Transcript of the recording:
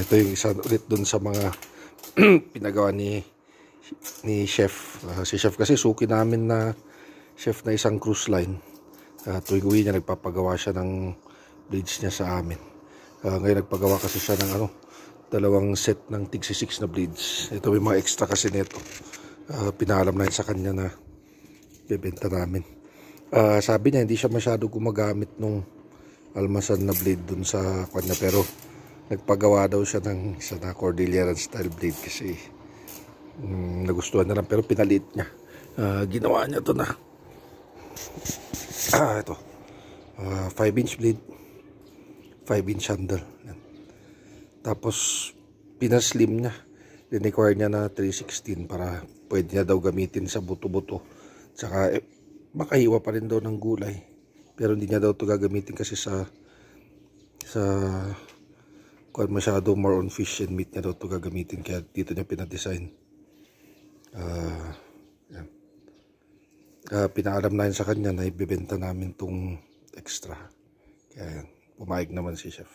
Ito yung isa ulit dun sa mga pinagawa ni chef. Si chef kasi suki namin na chef na isang cruise line. Tuwing uwi niya nagpapagawa siya ng blades niya sa amin. Ngayon nagpagawa kasi siya ng dalawang set ng tig 6 na blades. Ito may mga extra kasi nito. Pinaalam na yun sa kanya na bebenta namin. Sabi niya hindi siya masyado gumagamit nung almasan na blade dun sa kanya, pero nagpagawa daw siya ng isa na Cordilleran style blade kasi nagustuhan na lang, pero pinalit niya. Ginawa niya to na ito 5-inch blade, 5-inch handle. Yan. Tapos pinaslim niya, require niya na 316 para pwede niya daw gamitin sa buto-buto. Tsaka makahiwa pa rin daw ng gulay, pero hindi niya daw to gagamitin kasi sa kung masyado more on fish and meat niya daw to gagamitin, kaya dito niya pinadesign. Yan. Pinaalam na yun sa kanya na ibibenta namin tong extra, kaya yan, pumayag naman si chef.